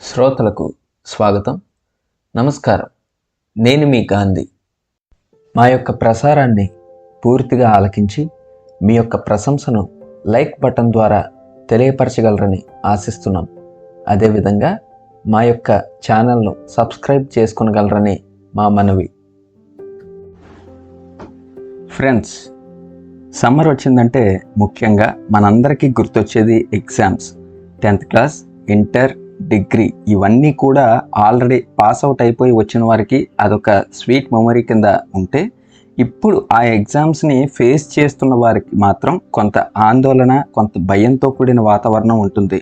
శ్రోతలకు స్వాగతం. నమస్కారం. నేను మీ గాంధీ. మా యొక్క ప్రసారాన్ని పూర్తిగా ఆలకించి మీ యొక్క ప్రశంసను లైక్ బటన్ ద్వారా తెలియపరచగలరని ఆశిస్తున్నాం. అదేవిధంగా మా యొక్క ఛానల్ను సబ్స్క్రైబ్ చేసుకొనగలరని మా మనవి. ఫ్రెండ్స్, సమ్మర్ వచ్చిందంటే ముఖ్యంగా మనందరికీ గుర్తొచ్చేది exams. 10th class, inter, degree ఇవన్నీ కూడా ఆల్రెడీ పాస్ అవుట్ అయిపోయి వచ్చిన వారికి అదొక స్వీట్ మెమరీ కింద ఉంటే, ఇప్పుడు ఆ ఎగ్జామ్స్ని ఫేస్ చేస్తున్న వారికి మాత్రం కొంత ఆందోళన, కొంత భయంతో కూడిన వాతావరణం ఉంటుంది.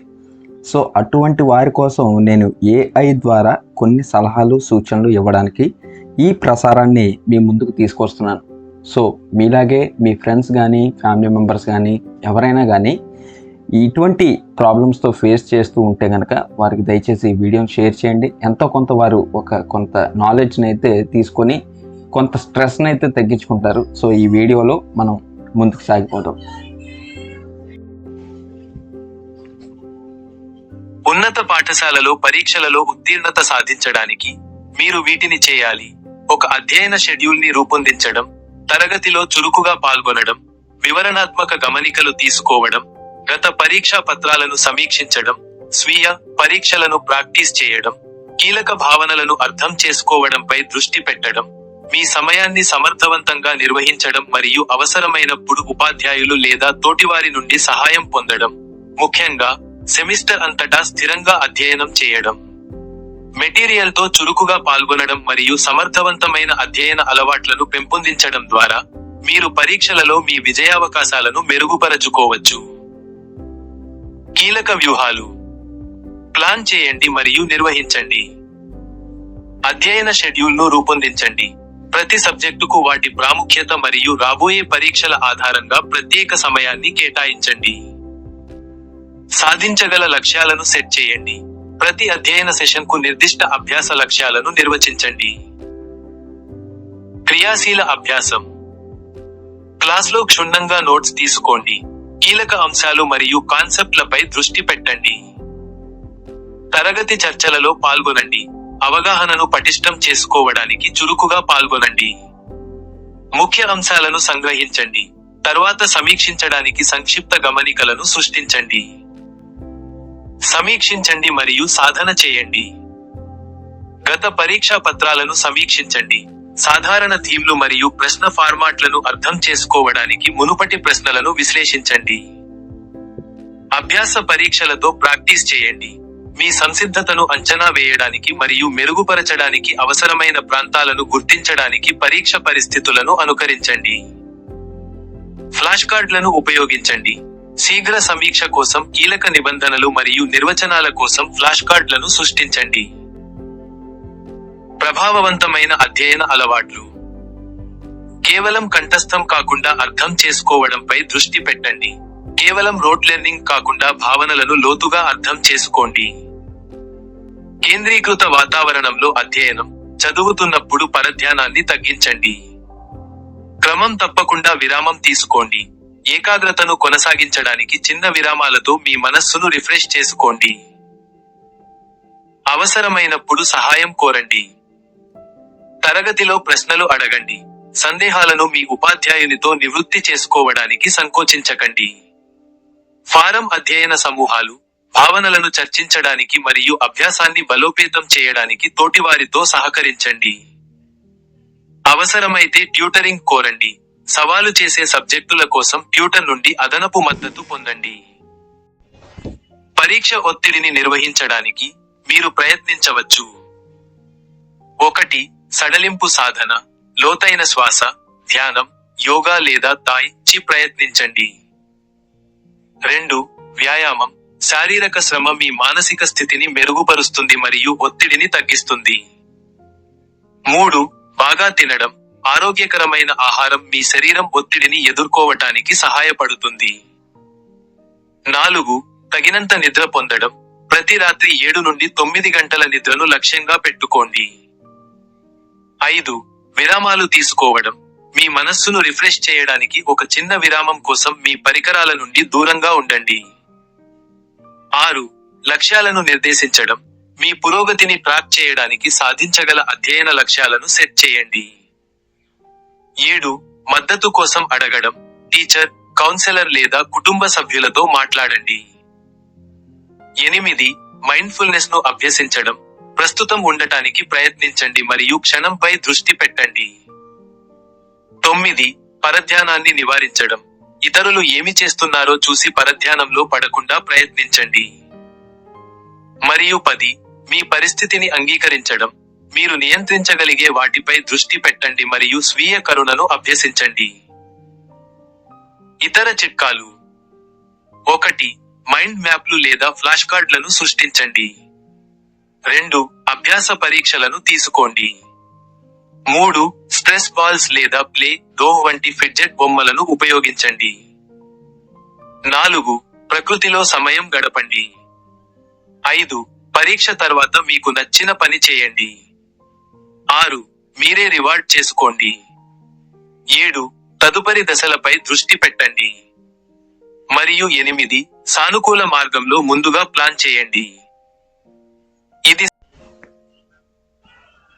సో అటువంటి వారి కోసం నేను AI ద్వారా కొన్ని సలహాలు, సూచనలు ఇవ్వడానికి ఈ ప్రసారాన్ని మీ ముందుకు తీసుకొస్తున్నాను. సో మీలాగే మీ ఫ్రెండ్స్ కానీ, ఫ్యామిలీ మెంబర్స్ కానీ ఎవరైనా కానీ ఇటువంటి ప్రాబ్లమ్స్తో ఫేస్ చేస్తూ ఉంటే కనుక వారికి దయచేసి ఈ వీడియోని షేర్ చేయండి. ఎంతో కొంత వారు కొంత నాలెడ్జ్ని అయితే తీసుకొని కొంత స్ట్రెస్ని అయితే తగ్గించుకుంటారు. సో ఈ వీడియోలో మనం ముందుకు సాగిపోదాం. ఉన్నత పాఠశాలలో పరీక్షలలో ఉత్తీర్ణత సాధించడానికి మీరు వీటిని చేయాలి. ఒక అధ్యయన షెడ్యూల్ని రూపొందించడం, తరగతిలో చురుకుగా పాల్గొనడం, వివరణాత్మక గమనికలు తీసుకోవడం, గత పరీక్షా పత్రాలను సమీక్షించడం, స్వీయ పరీక్షలను ప్రాక్టీస్ చేయడం, కీలక భావనలను అర్థం చేసుకోవడంపై దృష్టి పెట్టడం, మీ సమయాన్ని సమర్థవంతంగా నిర్వహించడం మరియు అవసరమైనప్పుడు ఉపాధ్యాయులు లేదా తోటివారి నుండి సహాయం పొందడం, ముఖ్యంగా సెమిస్టర్ అంతటా స్థిరంగా అధ్యయనం చేయడం, మెటీరియల్తో చురుకుగా పాల్గొనడం మరియు సమర్థవంతమైన అధ్యయన అలవాట్లను పెంపొందించడం ద్వారా మీరు పరీక్షలలో మీ విజయావకాశాలను మెరుగుపరచుకోవచ్చు. కీలక వ్యూహాలు. ప్లాన్ చేయండి మరియు నిర్వహించండి. అధ్యయన షెడ్యూల్ను రూపొందించండి. ప్రతి సబ్జెక్టుకు వాటి ప్రాముఖ్యత మరియు రాబోయే పరీక్షల ఆధారంగా ప్రత్యేక సమయాన్ని కేటాయించండి. సాధించగల లక్ష్యాలను సెట్ చేయండి. ప్రతి అధ్యయన సెషన్కు నిర్దిష్ట అభ్యాస లక్ష్యాలను నిర్వచించండి. క్రియాశీల అభ్యాసం. క్లాస్లో క్షుణ్ణంగా నోట్స్ తీసుకోండి. కీలక అంశాలు మరియు కాన్సెప్ట్లపై దృష్టి పెట్టండి. తరగతి చర్చలలో పాల్గొనండి. అవగాహనను పటిష్టం చేసుకోవడానికి చురుకుగా పాల్గొనండి. ముఖ్య అంశాలను సంగ్రహించండి. తర్వాత సమీక్షించడానికి సంక్షిప్త గమనికలను సృష్టించండి. సమీక్షించండి మరియు సాధన చేయండి. గత పరీక్షా పత్రాలను సమీక్షించండి. సాధారణ థీమ్లు మరియు ప్రశ్న ఫార్మాట్లను అర్థం చేసుకోవడానికి మునుపటి ప్రశ్నలను విశ్లేషించండి. అభ్యాస పరీక్షలతో ప్రాక్టీస్ చేయండి. మీ సంసిద్ధతను అంచనా వేయడానికి మరియు మెరుగుపరచడానికి అవసరమైన ప్రాంతాలను గుర్తించడానికి పరీక్ష పరిస్థితులను అనుకరించండి. ఫ్లాష్ కార్డులను ఉపయోగించండి. శీఘ్ర సమీక్ష కోసం కీలక నిబంధనలు మరియు నిర్వచనాల కోసం ఫ్లాష్ కార్డులను సృష్టించండి. ప్రభావవంతమైన అధ్యయన అలవాట్లు. కేవలం కంఠస్థం కాకుండా అర్థం చేసుకోవడంపై దృష్టి పెట్టండి. కేవలం రోట్ లెర్నింగ్ కాకుండా భావనలను లోతుగా అర్థం చేసుకోండి. కేంద్రీకృత వాతావరణంలో అధ్యయనం. చదువుతున్నప్పుడు పరధ్యానాన్ని తగ్గించండి. క్రమం తప్పకుండా విరామం తీసుకోండి. ఏకాగ్రతను కొనసాగించడానికి చిన్న విరామాలతో మీ మనస్సును రిఫ్రెష్ చేసుకోండి. అవసరమైనప్పుడు సహాయం కోరండి. తరగతిలో ప్రశ్నలు అడగండి. సందేహాలను మీ ఉపాధ్యాయునితో నివృత్తి చేసుకోవడానికి సంకోచించకండి. ఫారం అధ్యయన సమూహాలు. భావనలను చర్చించడానికి మరియు అభ్యాసాన్ని బలోపేతం చేయడానికి తోటివారితో సహకరించండి. అవసరమైతే ట్యూటరింగ్ కోరండి. సవాలు చేసే సబ్జెక్టుల కోసం ట్యూటర్ నుండి అదనపు మద్దతు పొందండి. పరీక్ష ఒత్తిడిని నిర్వహించడానికి మీరు ప్రయత్నించవచ్చు. 1. సడలింపు సాధన. లోతైన శ్వాస, ధ్యానం, యోగా లేదా తాయ్ చి ప్రయత్నించండి. 2. వ్యాయామం. శారీరక శ్రమ మీ మానసిక స్థితిని మెరుగుపరుస్తుంది మరియు ఒత్తిడిని తగ్గిస్తుంది. 3. బాగా తినడం. ఆరోగ్యకరమైన ఆహారం మీ శరీరం ఒత్తిడిని ఎదుర్కోవటానికి సహాయపడుతుంది. 4. తగినంత నిద్ర పొందడం. ప్రతి రాత్రి 7 నుండి 9 గంటల నిద్రను లక్ష్యంగా పెట్టుకోండి. 5. విరామాలు తీసుకోవడం. మీ మనస్సును రిఫ్రెష్ చేయడానికి ఒక చిన్న విరామం కోసం మీ పరికరాల నుండి దూరంగా ఉండండి. 6. లక్ష్యాలను నిర్దేశించడం. మీ పురోగతిని ట్రాక్ చేయడానికి సాధించగల అధ్యయన లక్ష్యాలను సెట్ చేయండి. 7. మద్దతు కోసం అడగడం. టీచర్, కౌన్సెలర్ లేదా కుటుంబ సభ్యులతో మాట్లాడండి. 8. మైండ్ఫుల్నెస్ ను అభ్యసించడం. ప్రస్తుతం ఉండటానికి ప్రయత్నించండి మరియు క్షణంపై దృష్టి పెట్టండి. 9. పరధ్యానాన్ని నివారించడం. ఇతరులు ఏమి చేస్తున్నారో చూసి పరధ్యానంలో పడకుండా ప్రయత్నించండి. మరియు 10. మీ పరిస్థితిని అంగీకరించడం. మీరు నియంత్రించగలిగే వాటిపై దృష్టి పెట్టండి మరియు స్వీయ కరుణను అభ్యసించండి. ఇతర చిట్కాలు. 1. మైండ్ మ్యాప్లు లేదా ఫ్లాష్ కార్డులను సృష్టించండి. 2. అభ్యాస పరీక్షలను తీసుకోండి. 3. స్ట్రెస్ బాల్స్ లేదా ప్లే డోహ్ వంటి ఫిడ్జెట్ బొమ్మలను ఉపయోగించండి. 4. ప్రకృతిలో సమయం గడపండి. 5. పరీక్ష తర్వాత మీకు నచ్చిన పని చేయండి. 6. మీరే రివార్డ్ చేసుకోండి. 7. తదుపరి దశలపై దృష్టి పెట్టండి. మరియు 8. సానుకూల మార్గంలో ముందుగా ప్లాన్ చేయండి. ఇది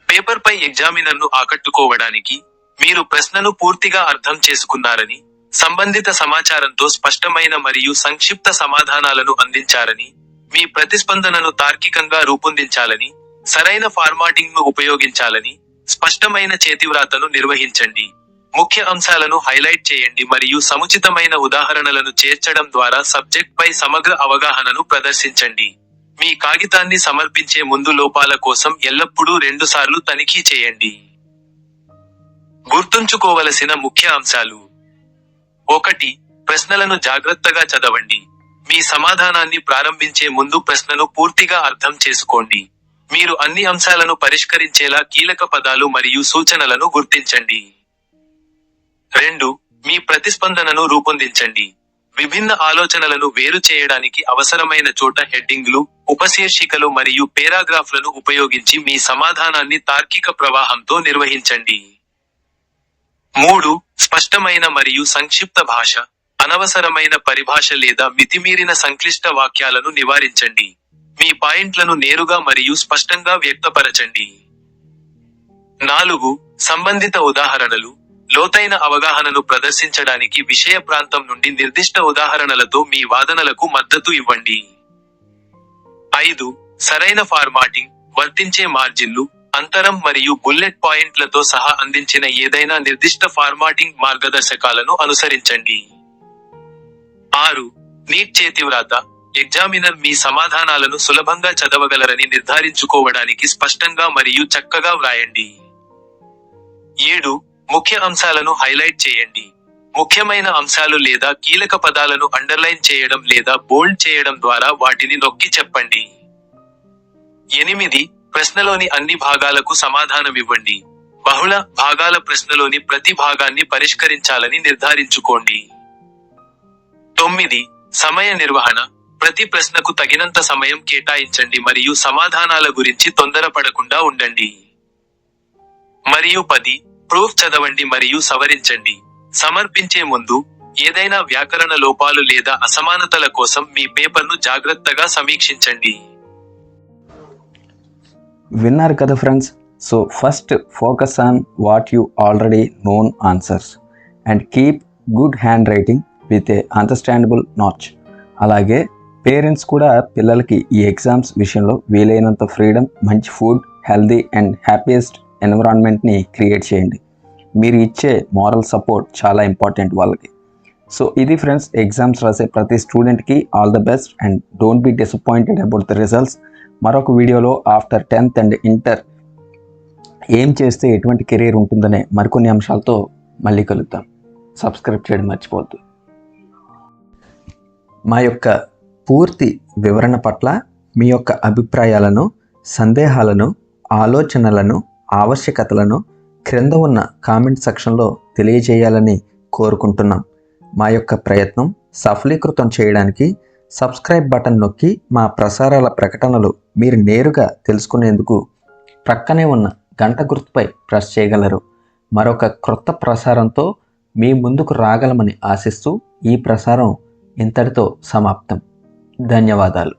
పేపర్పై ఎగ్జామినర్ను ఆకట్టుకోవడానికి, మీరు ప్రశ్నను పూర్తిగా అర్థం చేసుకున్నారని, సంబంధిత సమాచారంతో స్పష్టమైన మరియు సంక్షిప్త సమాధానాలను అందించారని, మీ ప్రతిస్పందనను తార్కికంగా రూపొందించాలని, సరైన ఫార్మాటింగ్ను ఉపయోగించాలని, స్పష్టమైన చేతివ్రాతను నిర్వహించండి, ముఖ్య అంశాలను హైలైట్ చేయండి మరియు సముచితమైన ఉదాహరణలను చేర్చడం ద్వారా సబ్జెక్ట్పై సమగ్ర అవగాహనను ప్రదర్శించండి. మీ కాగితాన్ని సమర్పించే ముందు లోపాల కోసం ఎల్లప్పుడూ 2 సార్లు తనిఖీ చేయండి. గుర్తుంచుకోవలసిన ముఖ్య అంశాలు. 1. ప్రశ్నలను జాగ్రత్తగా చదవండి. మీ సమాధానాన్ని ప్రారంభించే ముందు ప్రశ్నను పూర్తిగా అర్థం చేసుకోండి. మీరు అన్ని అంశాలను పరిష్కరించేలా కీలక పదాలు మరియు సూచనలను గుర్తించండి. 2. మీ ప్రతిస్పందనను రూపొందించండి. విభిన్న ఆలోచనలను వేరు చేయడానికి అవసరమైన చోట హెడ్డింగ్లు, ఉపశీర్షికలు మరియు పేరాగ్రాఫ్లను ఉపయోగించి మీ సమాధానాన్ని తార్కిక ప్రవాహంతో నిర్వహించండి. 3. స్పష్టమైన మరియు సంక్షిప్త భాష. అనవసరమైన పరిభాష లేదా మితిమీరిన సంక్లిష్ట వాక్యాలను నివారించండి. మీ పాయింట్లను నేరుగా మరియు స్పష్టంగా వ్యక్తపరచండి. 4. సంబంధిత ఉదాహరణలు. లోతైన అవగాహనను ప్రదర్శించడానికి విషయ ప్రాంతం నుండి నిర్దిష్ట ఉదాహరణలతో మీ వాదనలకు మద్దతు ఇవ్వండి. 5. సరైన ఫార్మాటింగ్. వర్తించే మార్జిన్లు, అంతరం మరియు బుల్లెట్ పాయింట్లతో సహా అందించిన ఏదైనా నిర్దిష్ట ఫార్మాటింగ్ మార్గదర్శకాలను అనుసరించండి. 6. నీట్ చేతివ్రాత. ఎగ్జామినర్ మీ సమాధానాలను సులభంగా చదవగలరని నిర్ధారించుకోవడానికి స్పష్టంగా మరియు చక్కగా వ్రాయండి. 7. ముఖ్య అంశాలను హైలైట్ చేయండి. ముఖ్యమైన అంశాలు లేదా కీలక పదాలను అండర్లైన్ చేయడం లేదా బోల్డ్ చేయడం ద్వారా వాటిని నొక్కి చెప్పండి. 8. ప్రశ్నలోని అన్ని భాగాలకు సమాధానమివ్వండి. బహుళ భాగాల ప్రశ్నలోని ప్రతి భాగాన్ని పరిష్కరించాలని నిర్ధారించుకోండి. 9. సమయ నిర్వహణ. ప్రతి ప్రశ్నకు తగినంత సమయం కేటాయించండి మరియు సమాధానాల గురించి తొందరపడకుండా ఉండండి. మరియు 10. ప్రూఫ్ చదవండి మరియు సవరించండి. సమర్పించే ముందు, ఏదైనా వ్యాకరణ లోపాలు లేదా అసమానతల కోసం మీ పేపర్ను జాగ్రత్తగా సమీక్షించండి. విన్నారు కదా friends. So first focus on what you already known answers and keep good handwriting with a understandable notch. అలాగే పేరెంట్స్ కూడా పిల్లలకి ఈ ఎగ్జామ్స్ విషయంలో వీలైనంత ఫ్రీడమ్, మంచి ఫుడ్, హెల్దీ అండ్ హ్యాపీయెస్ట్ ఎన్విరాన్మెంట్ని క్రియేట్ చేయండి. మీరు ఇచ్చే మారల్ సపోర్ట్ చాలా ఇంపార్టెంట్ వాళ్ళకి. సో ఇది ఫ్రెండ్స్, ఎగ్జామ్స్ రాసే ప్రతి స్టూడెంట్కి all the best and don't be disappointed about the results. మరొక వీడియోలో ఆఫ్టర్ 10th అండ్ ఇంటర్ ఏం చేస్తే ఎటువంటి కెరీర్ ఉంటుందనే మరికొన్ని అంశాలతో మళ్ళీ కలుద్దాం. సబ్స్క్రైబ్ చేయడం మర్చిపోవద్దు. మా యొక్క పూర్తి వివరణ పట్ల మీ యొక్క అభిప్రాయాలను, సందేహాలను, ఆలోచనలను, ఆవశ్యకతలను క్రింద ఉన్న కామెంట్ సెక్షన్లో తెలియజేయాలని కోరుకుంటున్నాం. మా యొక్క ప్రయత్నం సఫలీకృతం చేయడానికి సబ్స్క్రైబ్ బటన్ నొక్కి మా ప్రసారాల ప్రకటనలు మీరు నేరుగా తెలుసుకునేందుకు ప్రక్కనే ఉన్న గంట గుర్తుపై ప్రెస్ చేయగలరు. మరొక క్రొత్త ప్రసారంతో మీ ముందుకు రాగలమని ఆశిస్తూ ఈ ప్రసారం ఇంతటితో సమాప్తం. ధన్యవాదాలు.